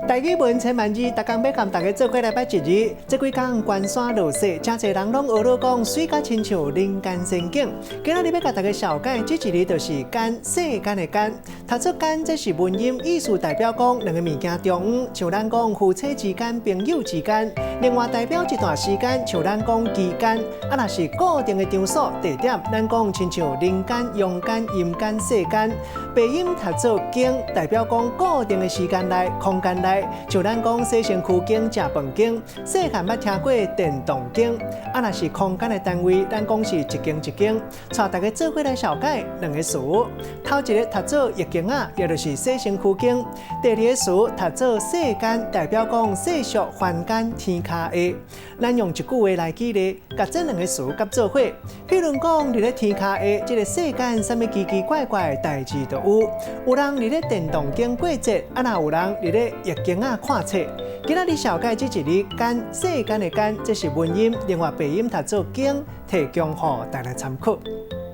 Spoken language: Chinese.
台语文千万字，逐工要甲大家做过来摆一日。这几天关山落雪，真侪人拢学了讲水甲亲像人间仙境。今仔日要甲大家小解，这一日就是干世间的干。读出干，这是文音，意思代表讲两个物件中央，像咱讲夫妻之间、朋友之间；另外代表一段时间，像咱讲期间。啊，若是固定的场所、地点，咱讲亲像人间、阳间、阴间、世间。背音读做经，代表讲固定的时间内、空间内。就咱讲洗身躯经、食饭经，细汉捌听过电动经，啊，若是空间的单位，咱讲是一经一经。带大家做伙来小解两个词。头一个读做易经啊，也就是洗身躯经；第二个词读做世间，代表讲世俗凡间天下的。咱用一句话来举例，甲这两个词夹做伙。譬如讲，伫咧天下的这个世间，啥物奇奇怪怪的代志都有。有人伫咧电动经过节，啊，若有人伫咧易经啊看册。今仔日小解这一日干世间的干，这是文音，另外背音读做经，提供予大家参考。